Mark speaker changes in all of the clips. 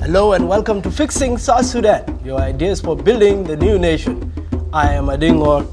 Speaker 1: Hello and welcome to Fixing South Sudan, your ideas for building the new nation. I am Adingor.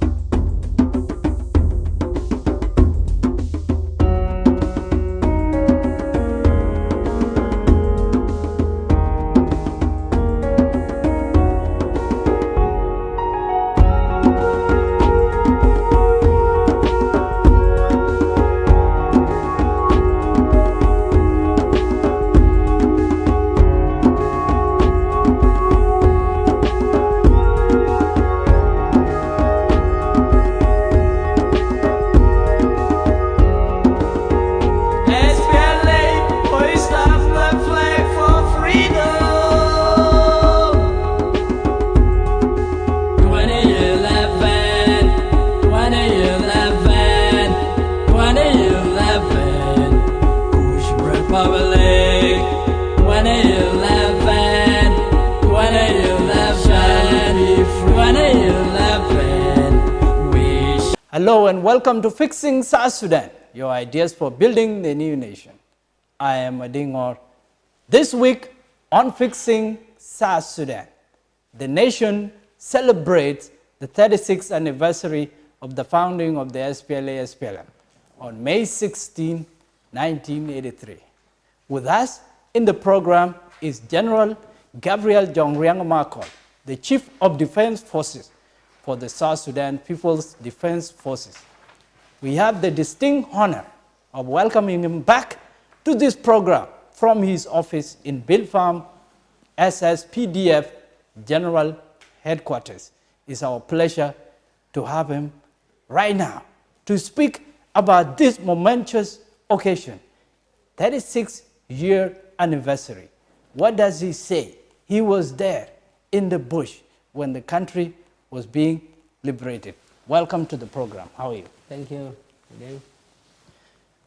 Speaker 1: Hello and welcome to Fixing South Sudan, your ideas for building the new nation. I am Adingor. This week on Fixing South Sudan, the nation celebrates the 36th anniversary of the founding of the SPLA on May 16, 1983. With us in the program is General Gabriel Jongliang Markol, the Chief of Defense Forces for the South Sudan People's Defense Forces. We have the distinct honor of welcoming him back to this program from his office in Bill Farm, SSPDF General Headquarters. It's our pleasure to have him right now to speak about this momentous occasion, 36-year anniversary. What does he say? He was there in the bush when the country was being liberated. Welcome to the program. How are you?
Speaker 2: Thank you again.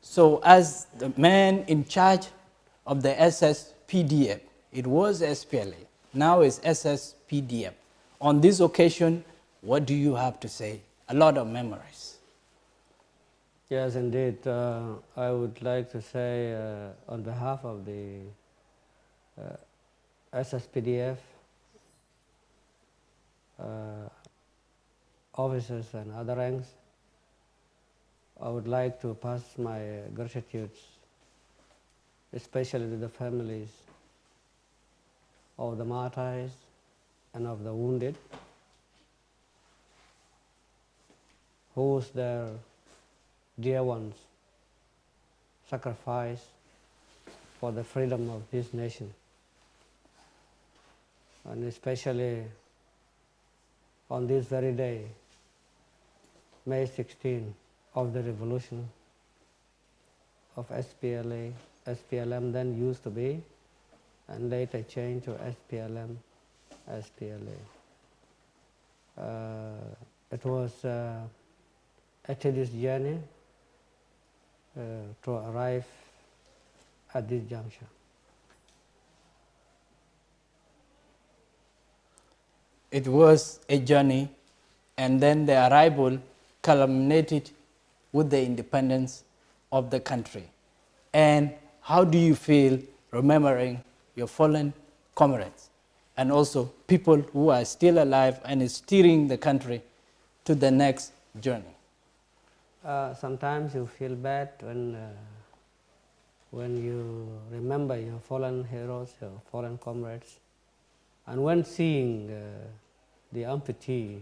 Speaker 1: So as the man in charge of the SSPDF, it was SPLA, now it's SSPDF. On this occasion, what do you have to say? A lot of memories.
Speaker 2: Yes, indeed. I would like to say on behalf of the SSPDF, officers and other ranks, I would like to pass my gratitude, especially to the families of the martyrs and of the wounded, whose their dear ones sacrificed for the freedom of this nation, and especially on this very day, May 16, of the revolution of SPLA, SPLM then used to be, and later changed to SPLM, SPLA. It was a tedious journey to arrive at this juncture.
Speaker 1: It was a journey, and then the arrival culminated with the independence of the country. And how do you feel remembering your fallen comrades and also people who are still alive and is steering the country to the next journey?
Speaker 2: Sometimes you feel bad when you remember your fallen heroes, your fallen comrades. And when seeing the amputee,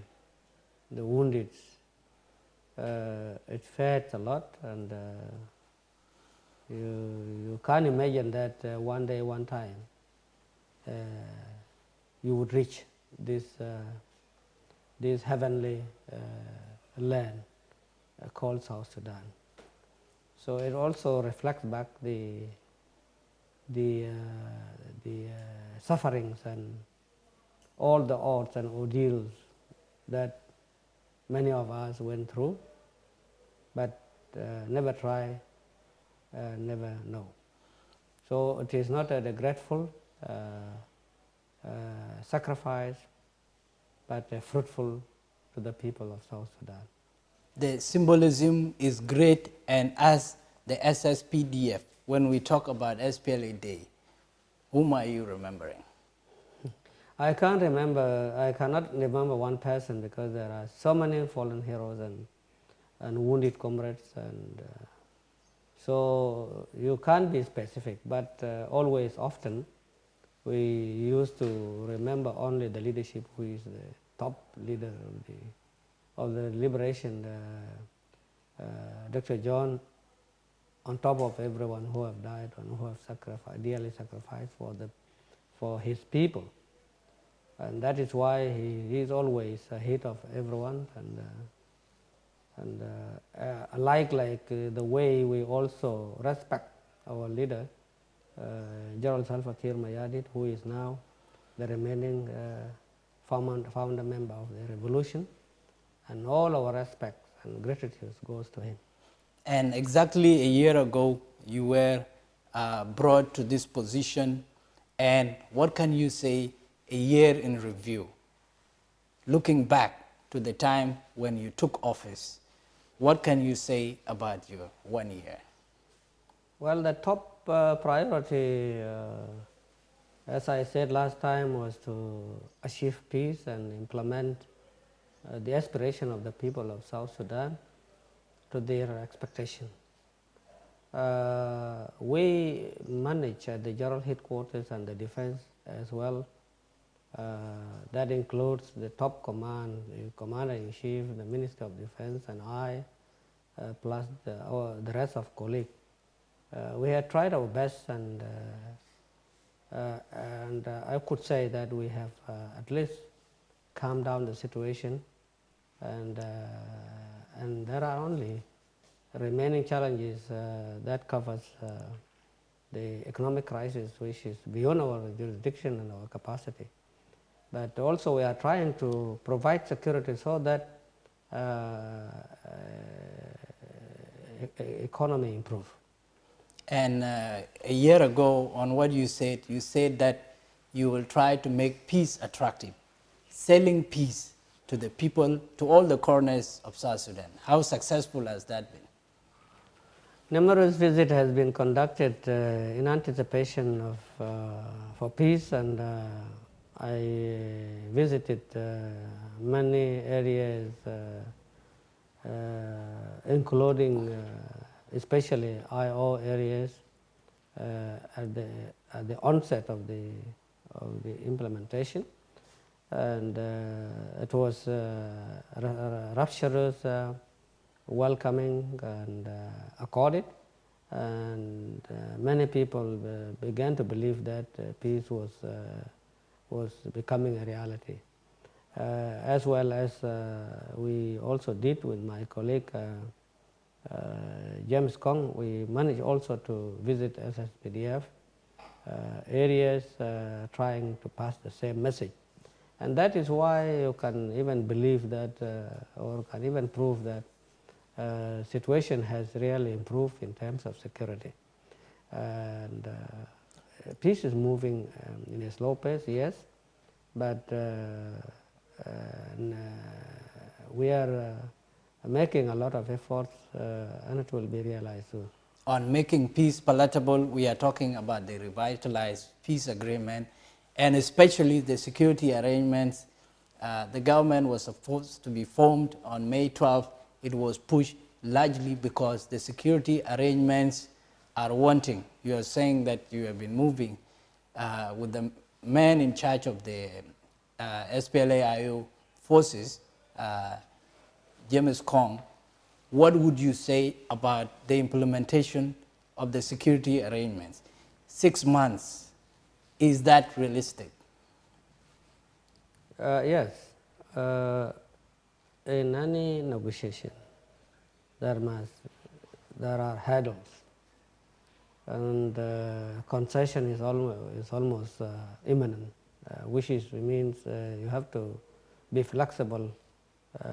Speaker 2: the wounded, it felt a lot, and you can't imagine that one day, one time, you would reach this heavenly land called South Sudan. So it also reflects back the sufferings and all the odds and ordeals that many of us went through, but never try, never know. So it is not a regretful sacrifice, but fruitful to the people of South Sudan.
Speaker 1: The symbolism is great, and as the SSPDF, when we talk about SPLA Day, whom are you remembering?
Speaker 2: I can't remember, I cannot remember one person because there are so many fallen heroes and wounded comrades, and so you can't be specific, but always, often, we used to remember only the leadership who is the top leader of the liberation, Dr. John, on top of everyone who have died and who have sacrificed, dearly sacrificed for his people. And that is why he is always ahead of everyone, and like the way we also respect our leader, General Salva Kiir Mayardit, who is now the remaining founder member of the revolution, and all our respect and gratitude goes to him.
Speaker 1: And exactly a year ago, you were brought to this position. And what can you say a year in review? Looking back to the time when you took office, what can you say about your 1 year?
Speaker 2: Well, the top priority, as I said last time, was to achieve peace and implement the aspiration of the people of South Sudan to their expectation. We manage at the general headquarters and the defense as well. That includes the top command, the commander-in-chief, the Minister of Defense, and I, plus the rest of colleagues. We had tried our best, and I could say that we have at least calmed down the situation, and there are only remaining challenges that covers the economic crisis, which is beyond our jurisdiction and our capacity. But also we are trying to provide security so that economy improve.
Speaker 1: And a year ago, on what you said that you will try to make peace attractive, selling peace to the people, to all the corners of South Sudan. How successful has that been?
Speaker 2: Numerous visits has been conducted in anticipation of for peace, and I visited many areas, including especially IO areas at the onset of the implementation, and it was rapturous, welcoming, and accorded, and many people began to believe that peace was becoming a reality. As well as we also did with my colleague James Kong, we managed also to visit SSPDF areas trying to pass the same message. And that is why you can even believe that, or can even prove that situation has really improved in terms of security. And peace is moving in a slow pace, yes, but we are making a lot of efforts, and it will be realized soon.
Speaker 1: On making peace palatable, we are talking about the revitalized peace agreement, and especially the security arrangements. The government was supposed to be formed on May 12th. It was pushed largely because the security arrangements are wanting. You are saying that you have been moving with the man in charge of the SPLA-IO forces, James Kong. What would you say about the implementation of the security arrangements? 6 months, is that realistic?
Speaker 2: Yes. In any negotiation, there are hurdles, and concession is almost imminent, which means you have to be flexible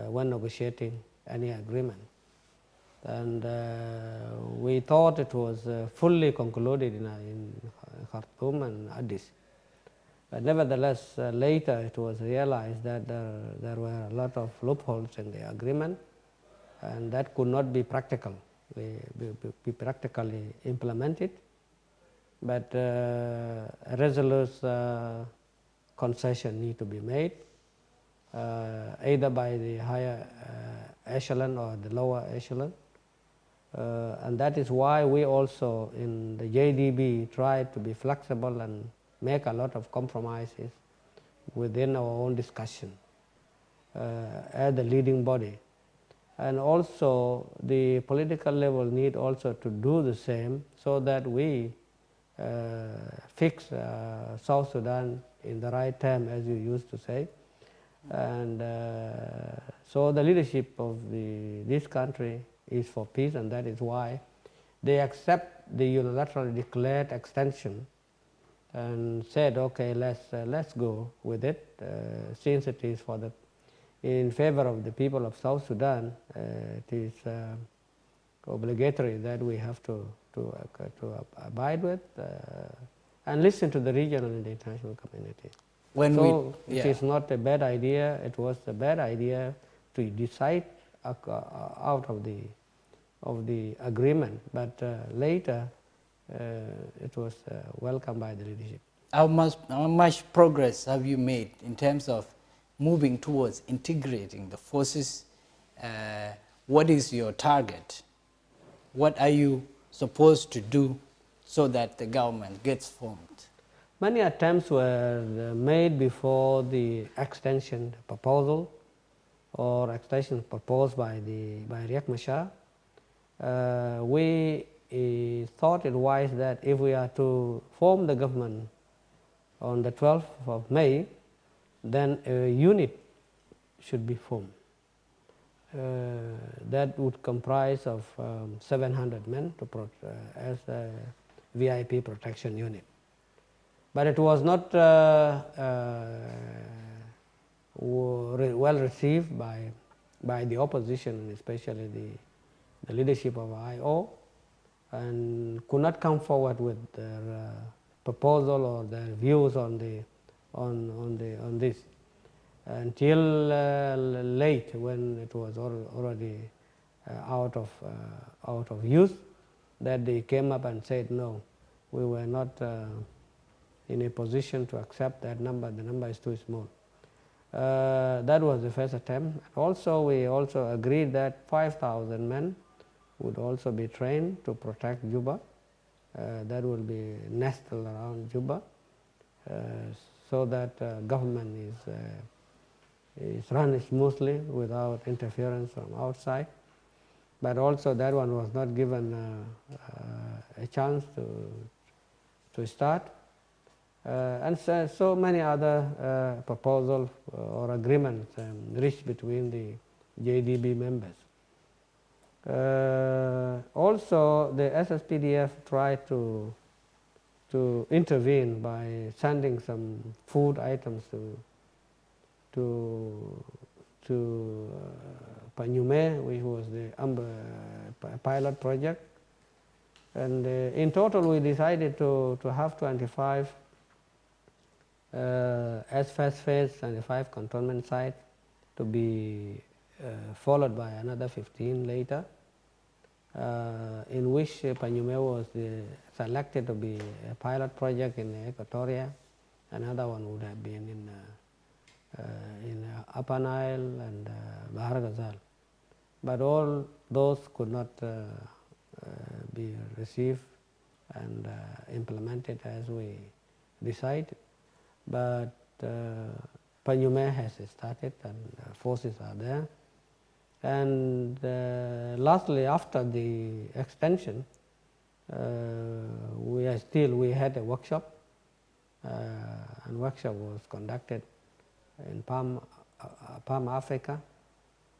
Speaker 2: when negotiating any agreement. And we thought it was fully concluded in Khartoum and Addis. But nevertheless, later it was realized that there were a lot of loopholes in the agreement, and that could not be practically implemented. But a resolute concession need to be made, either by the higher echelon or the lower echelon. And that is why we also in the JDB try to be flexible and make a lot of compromises within our own discussion as the leading body. And also the political level need also to do the same so that we fix South Sudan in the right time, as you used to say. And so the leadership of this country is for peace, and that is why they accept the unilaterally declared extension and said, okay, let's go with it, since it is for in favor of the people of South Sudan. It is obligatory that we have to abide with and listen to the regional and the international community. It is not a bad idea. It was a bad idea to decide out of the agreement, but later it was welcomed by the leadership.
Speaker 1: How much progress have you made in terms of moving towards integrating the forces? What is your target? What are you supposed to do so that the government gets formed?
Speaker 2: Many attempts were made before the extension proposal or extension proposed by Riek Machar. We thought it wise that if we are to form the government on the 12th of May, then a unit should be formed. That would comprise of 700 men as a VIP protection unit. But it was not well received by the opposition, especially the leadership of IO, and could not come forward with their proposal or their views on this until late, when it was already out of use, that they came up and said no, we were not in a position to accept that number. The number is too small. That was the first attempt. Also, we also agreed that 5,000 men would also be trained to protect Juba. That will be nestled around Juba, so that government is run smoothly without interference from outside. But also that one was not given a chance to start. And so many other proposals or agreements reached between the JDB members. Also, the SSPDF tried to intervene by sending some food items to Panyume, which was the pilot project. And in total, we decided to have 25 as first phase, 25 cantonment sites to be followed by another 15 later, in which Panyume was selected to be a pilot project in Equatoria. Another one would have been in Upper Nile and Bahar Ghazal. But all those could not be received and implemented as we decided. But Panyume has started and forces are there. And lastly, after the extension, we had a workshop, and workshop was conducted in Palm Africa,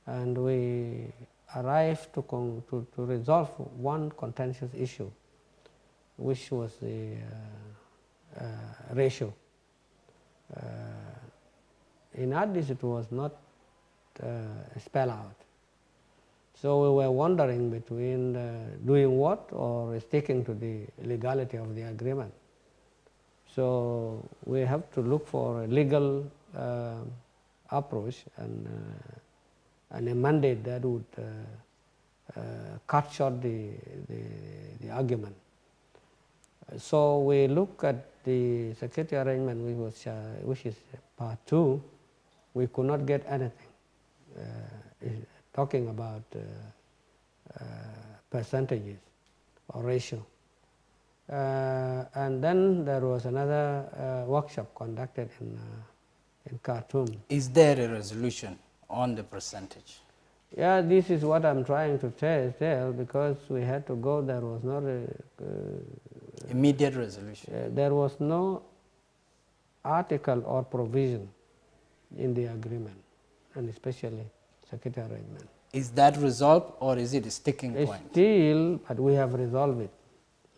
Speaker 2: and we arrived to resolve one contentious issue, which was the ratio. In Addis, it was not spelled out. So we were wondering between doing what or sticking to the legality of the agreement. So we have to look for a legal approach and a mandate that would cut short the argument. So we look at the security arrangement, which is part 2, we could not get anything. Talking about percentages or ratio. And then there was another workshop conducted in Khartoum.
Speaker 1: Is there a resolution on the percentage?
Speaker 2: Yeah, this is what I'm trying to tell, because we had to go. There was not a
Speaker 1: immediate resolution.
Speaker 2: There was no article or provision in the agreement, and especially security arrangement.
Speaker 1: Is that resolved, or is it a sticking point?
Speaker 2: Still, but we have resolved it.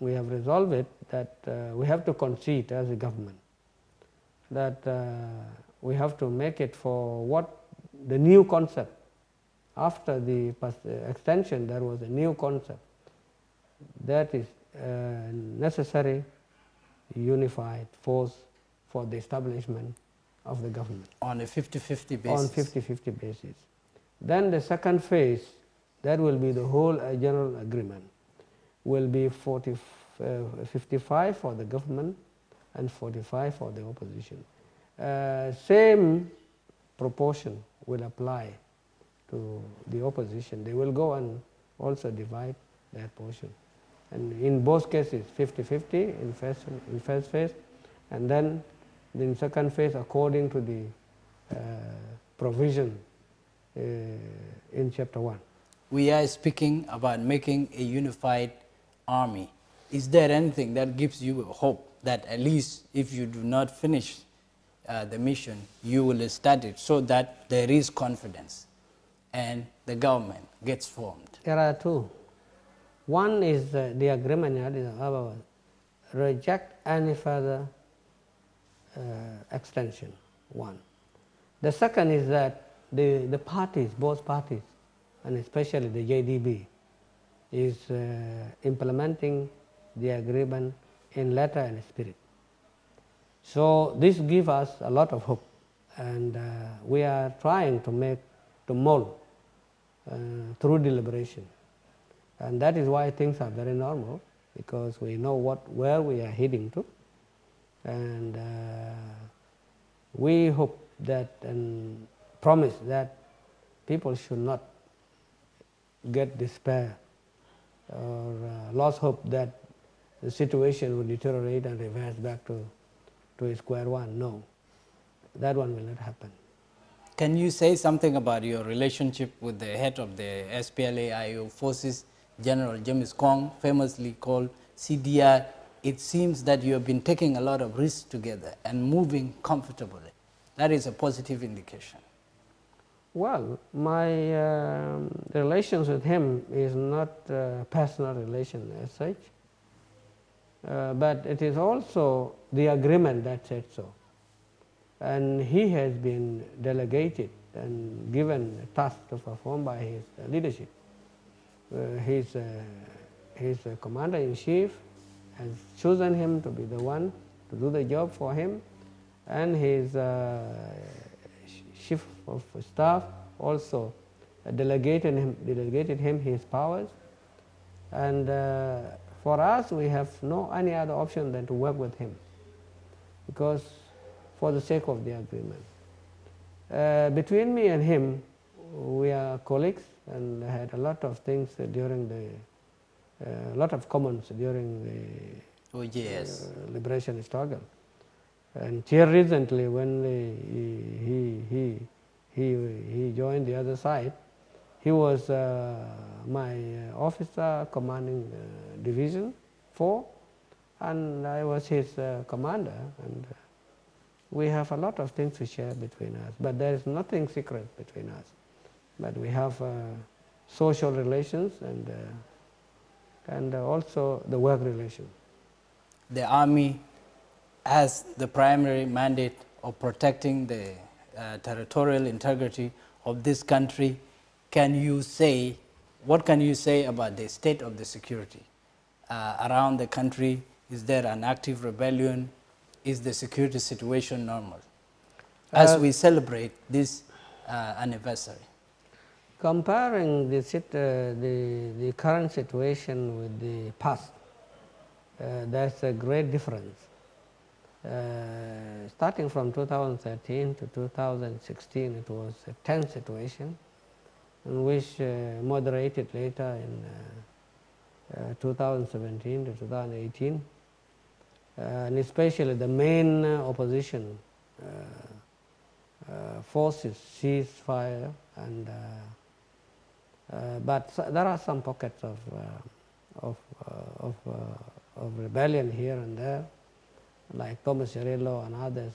Speaker 2: We have resolved it that we have to concede as a government that we have to make it for what the new concept. After the extension, there was a new concept that is necessary unified force for the establishment of the government.
Speaker 1: On a 50-50 basis?
Speaker 2: On 50-50 basis. Then the second phase, that will be the whole general agreement, will be 55 for the government and 45 for the opposition. Same proportion will apply to the opposition. They will go and also divide that portion. And in both cases, 50-50 in first phase, and then in second phase according to the provision in chapter 1.
Speaker 1: We are speaking about making a unified army. Is there anything that gives you hope that at least if you do not finish the mission, you will start it so that there is confidence and the government gets formed?
Speaker 2: There are two. One is the agreement in Addis Ababa reject any further extension, one. The second is that the parties, both parties, and especially the JDB, is implementing the agreement in letter and spirit. So this gives us a lot of hope, and we are trying to mold through deliberation. And that is why things are very normal, because we know where we are heading to, and we hope that and promise that people should not get despair or lose hope that the situation will deteriorate and reverse back to square one. No, that one will not happen.
Speaker 1: Can you say something about your relationship with the head of the SPLA-IO forces, General James Kong, famously called CDR? It seems that you have been taking a lot of risks together and moving comfortably. That is a positive indication.
Speaker 2: Well, my relations with him is not a personal relation as such, but it is also the agreement that said so. And he has been delegated and given a task to perform by his leadership. His commander-in-chief has chosen him to be the one to do the job for him, and his chief of staff also delegated him his powers. And for us, we have no any other option than to work with him, because for the sake of the agreement. Between me and him, we are colleagues and had a lot of things during a lot of comments during the liberation struggle. And here recently, when he joined the other side, he was my officer commanding Division 4, and I was his commander. And we have a lot of things to share between us, but there is nothing secret between us. But we have social relations and also the work relation.
Speaker 1: The army has the primary mandate of protecting the territorial integrity of this country. What can you say about the state of the security around the country? Is there an active rebellion? Is the security situation normal as we celebrate this anniversary?
Speaker 2: Comparing the current situation with the past, there's a great difference. Starting from 2013 to 2016, it was a tense situation, which moderated later in 2017 to 2018, and especially the main opposition forces ceased fire, and but there are some pockets of rebellion here and there, like Thomas Cirillo and others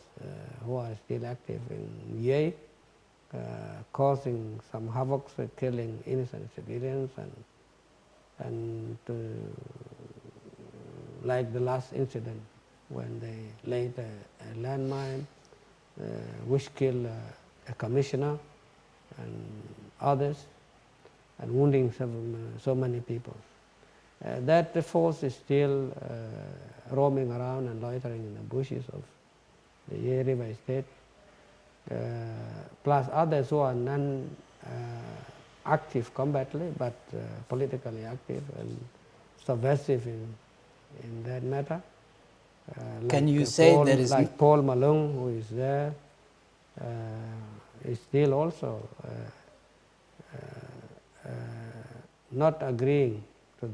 Speaker 2: who are still active in Ye, causing some havoc, killing innocent civilians, and like the last incident when they laid a landmine which killed a commissioner and others, and wounding so many people. That force is still roaming around and loitering in the bushes of the Ye River State, plus others who are non-active combatantly but politically active and subversive in that matter.
Speaker 1: Can you say
Speaker 2: Paul,
Speaker 1: there is...
Speaker 2: Like Paul Malung, who is there, is still also not agreeing to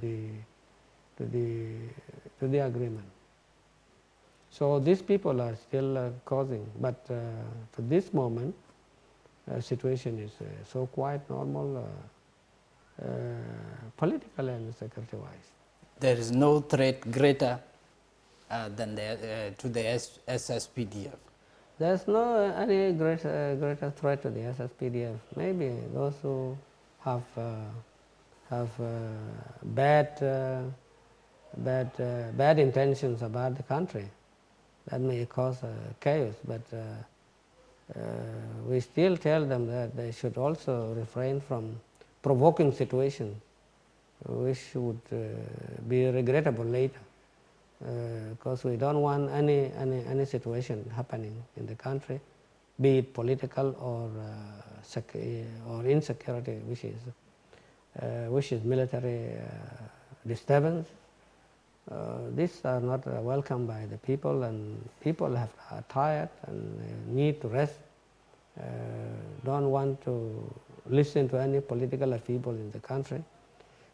Speaker 2: the agreement. So these people are still causing, but to this moment, situation is so quite normal, politically and security-wise.
Speaker 1: There is no threat greater than to the SSPDF.
Speaker 2: There's no any greater threat to the SSPDF. Maybe those who have bad intentions about the country, that may cause chaos. But we still tell them that they should also refrain from provoking situations which would be regrettable later, because we don't want any situation happening in the country, be it political or insecurity, which is military disturbance. These are not welcome by the people, and people are tired and need to rest, don't want to listen to any political upheaval in the country.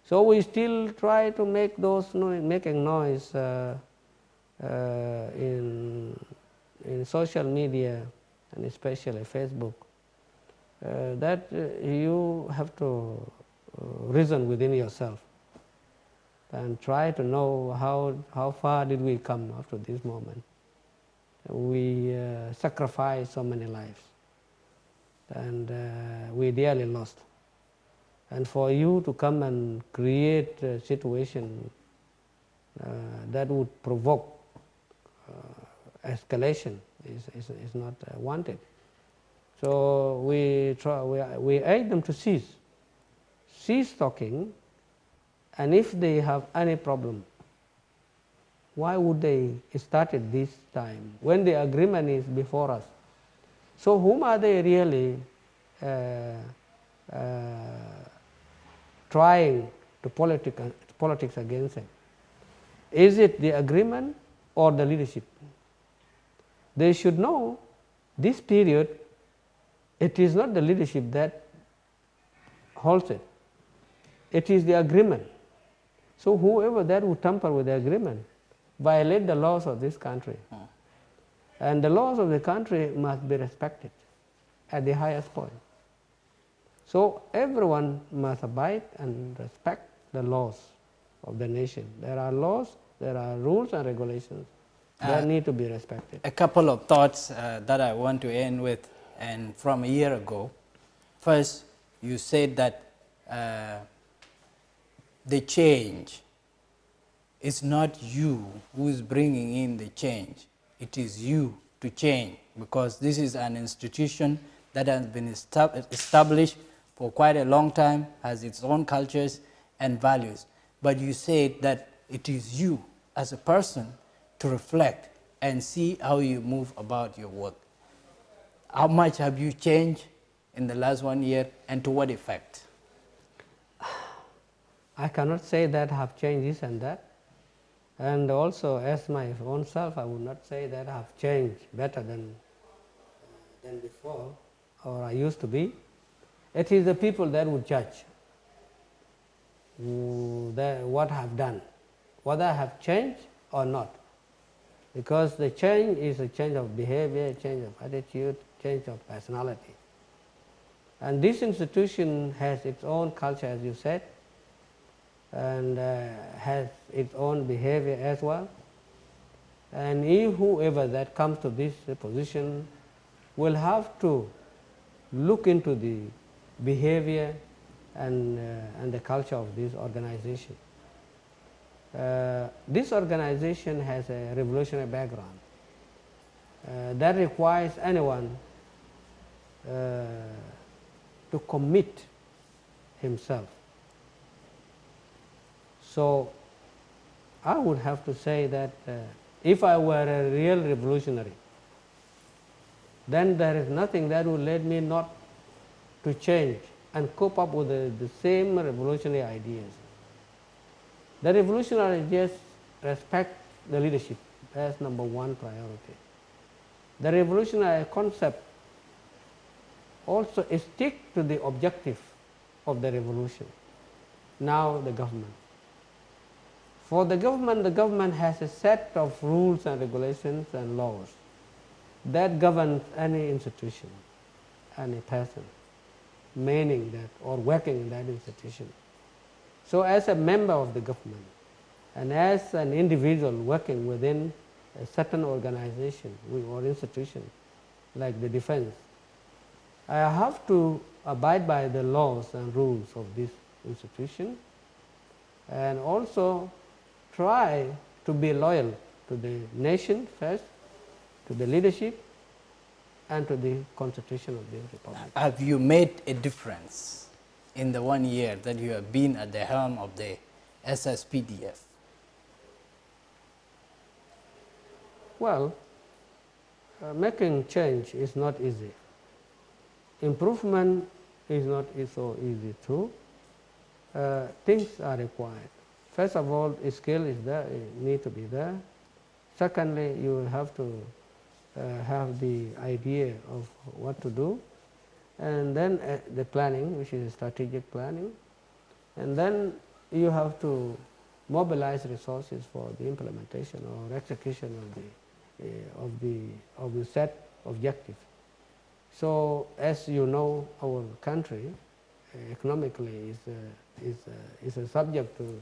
Speaker 2: So we still try to make making noise in social media, and especially Facebook, that you have to reason within yourself and try to know how far did we come up to this moment. We sacrificed so many lives, and we dearly lost. And for you to come and create a situation that would provoke escalation is not wanted. So we urge them to cease talking, and if they have any problem, why would they start it this time when the agreement is before us? So whom are they really trying to politics against it? Is it the agreement or the leadership? They should know this period, it is not the leadership that holds it. It is the agreement. So whoever that would tamper with the agreement violate the laws of this country. And the laws of the country must be respected at the highest point. So everyone must abide and respect the laws of the nation. There are laws, there are rules and regulations that need to be respected.
Speaker 1: A couple of thoughts that I want to end with, and from a year ago. First, you said that the change is not you who is bringing in the change. It is you to change, because this is an institution that has been established for quite a long time, has its own cultures and values. But you said that it is you as a person to reflect and see how you move about your work. How much have you changed in the last 1 year, and to what effect?
Speaker 2: I cannot say that I have changed this and that. And also, as my own self, I would not say that I have changed better than before, or I used to be. It is the people that would judge what I have done, whether I have changed or not. Because the change is a change of behavior, change of attitude, change of personality. And this institution has its own culture, as you said, and has its own behavior as well. And whoever that comes to this position will have to look into the behavior and the culture of this organization. This organization has a revolutionary background that requires anyone to commit himself. So I would have to say that if I were a real revolutionary, then there is nothing that would lead me not to change and cope up with the same revolutionary ideas. The revolutionary ideas respect the leadership as number one priority. The revolutionary concept also stick to the objective of the revolution. Now the government. For the government has a set of rules and regulations and laws that govern any institution, any person, meaning that or working in that institution. So as a member of the government and as an individual working within a certain organization or institution like the defense, I have to abide by the laws and rules of this institution and also try to be loyal to the nation first, to the leadership, and to the constitution of the republic.
Speaker 1: Have you made a difference in the 1 year that you have been at the helm of the SSPDF?
Speaker 2: Well, making change is not easy. Improvement is not so easy too. Things are required. First of all, skill is there, it need to be there. Secondly, you have to have the idea of what to do, and then the planning, which is strategic planning, and then you have to mobilize resources for the implementation or execution of the set objective. So, as you know, our country economically is a subject to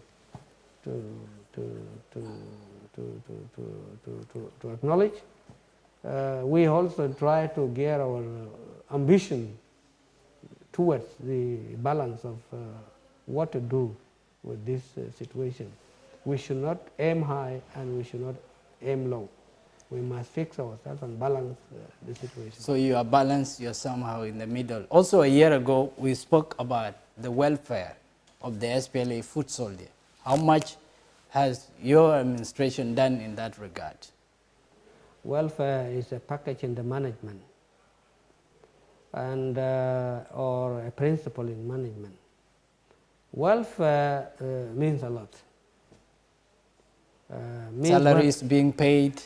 Speaker 2: acknowledge. We also try to gear our ambition towards the balance of what to do with this situation. We should not aim high and we should not aim low. We must fix ourselves and balance the situation.
Speaker 1: So you are balanced, you're somehow in the middle. Also a year ago, we spoke about the welfare of the SPLA foot soldier. How much has your administration done in that regard?
Speaker 2: Welfare is a package in the management and or a principle in management. Welfare means a lot.
Speaker 1: Salaries being paid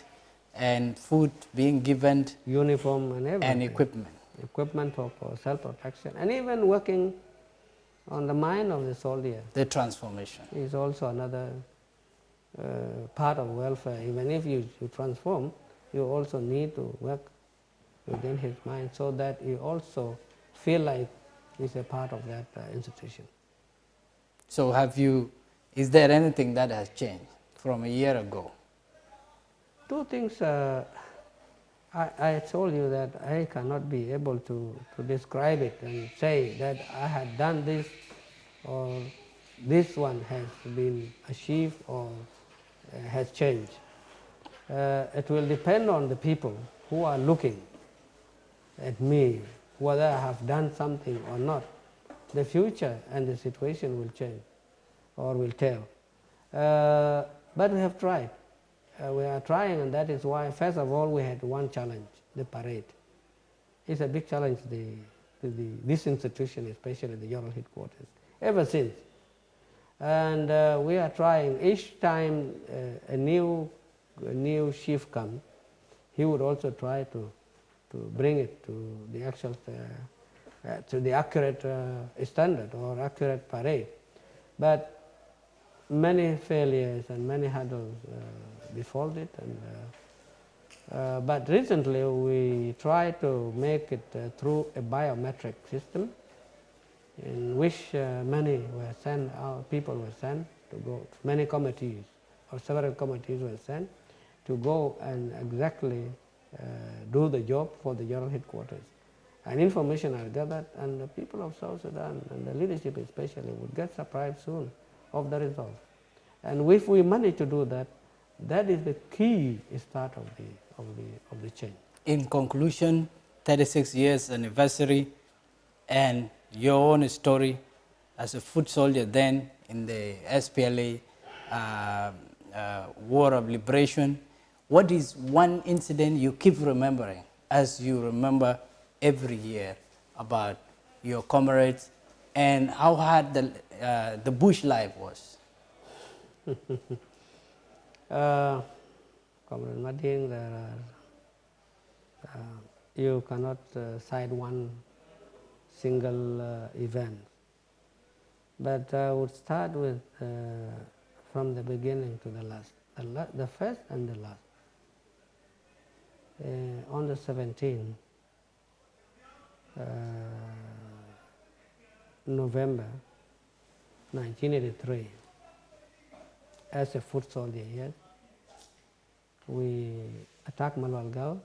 Speaker 1: and food being given,
Speaker 2: uniform and everything.
Speaker 1: And equipment.
Speaker 2: Equipment for self-protection, and even working on the mind of the soldier.
Speaker 1: The transformation
Speaker 2: is also another part of welfare. Even if you transform, you also need to work within his mind so that he also feel like he's a part of that institution.
Speaker 1: So is there anything that has changed from a year ago?
Speaker 2: Two things. I told you that I cannot be able to describe it and say that I had done this or this one has been achieved or has changed. It will depend on the people who are looking at me, whether I have done something or not. The future and the situation will change or will tell. But we have tried. We are trying, and that is why, first of all, we had one challenge, the parade. It's a big challenge to this institution, especially the general headquarters, ever since. And we are trying, each time a new chief comes, he would also try to bring it to the actual, to the accurate standard or accurate parade. But many failures and many hurdles befall it. And, but recently we tried to make it through a biometric system in which many were sent, people were sent to go, many committees or several committees were sent to go and exactly do the job for the general headquarters. And information are gathered, and the people of South Sudan and the leadership especially would get surprised soon of the result. And if we manage to do that, that is the key start of the change.
Speaker 1: In conclusion, 36 years anniversary and your own story as a foot soldier then in the SPLA War of Liberation, what is one incident you keep remembering as you remember every year about your comrades and how hard the bush life was?
Speaker 2: Comrade Mading, you cannot cite one single event. But I would start with from the beginning to the last, the first and the last. On the 17th November 1983, as a foot soldier here, we attacked Malwalgao,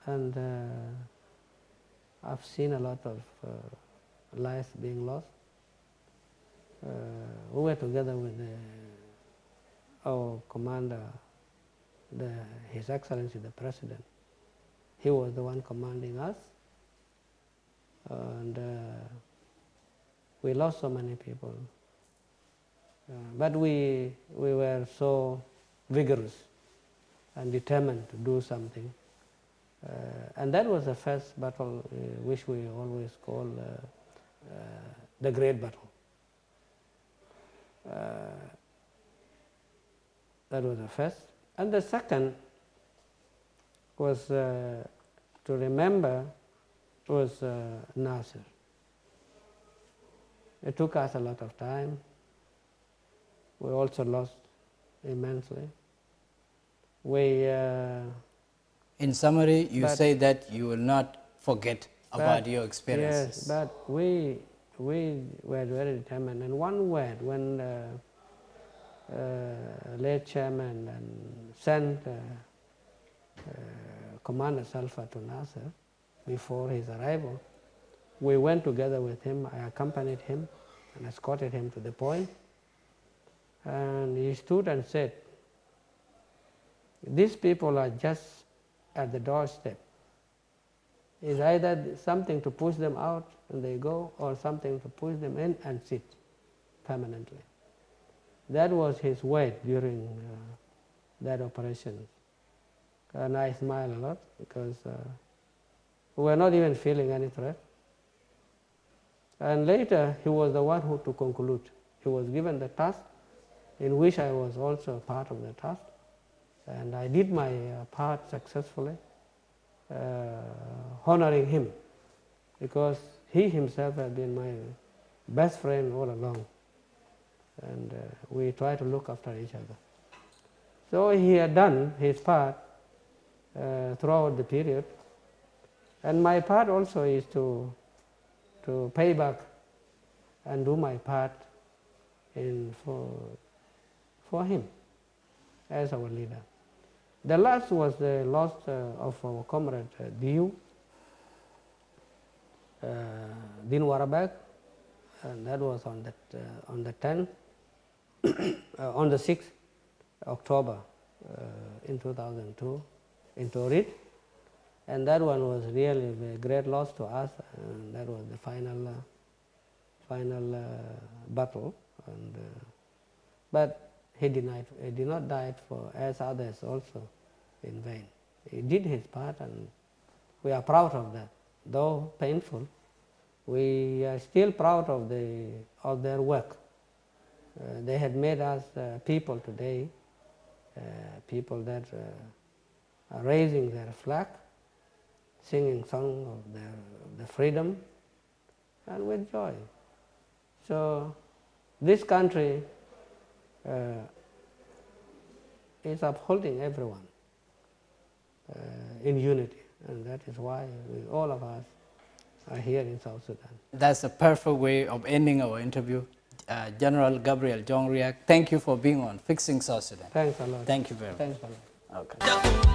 Speaker 2: and I've seen a lot of lives being lost. We were together with our commander, His Excellency the President. He was the one commanding us, and we lost so many people. But we were so vigorous and determined to do something. And that was the first battle, which we always call the Great Battle. That was the first. And the second was to remember was Nasser. It took us a lot of time. We also lost immensely.
Speaker 1: In summary, you say that you will not forget about your experiences.
Speaker 2: Yes, but we were very determined. And one word, when late chairman sent Commander Salfa to Nasser before his arrival, we went together with him. I accompanied him and escorted him to the point. And he stood and said, "These people are just at the doorstep. It's either something to push them out and they go, or something to push them in and sit permanently." That was his word during that operation. And I smiled a lot because we were not even feeling any threat. And later, he was the one who to conclude. He was given the task, in which I was also part of the task. And I did my part successfully, honoring him, because he himself had been my best friend all along. And we try to look after each other. So he had done his part throughout the period. And my part also is to pay back and do my part for him as our leader. The last was the loss of our comrade Din Warabek, and that was on the 10th, on the 6th October in 2002 in Torit, and that one was really a great loss to us, and that was the final battle. And but he did not die for, as others also, in vain. He did his part, and we are proud of that, though painful. we are still proud of their work. They had made us people today, people that are raising their flag, singing song of the freedom, and with joy. So this country is upholding everyone in unity, and that is why all of us are here in South Sudan.
Speaker 1: That's a perfect way of ending our interview. General Gabriel Jongriak, thank you for being on Fixing South Sudan.
Speaker 2: Thanks a lot.
Speaker 1: Thank you very much.
Speaker 2: Thanks a lot.
Speaker 1: Okay.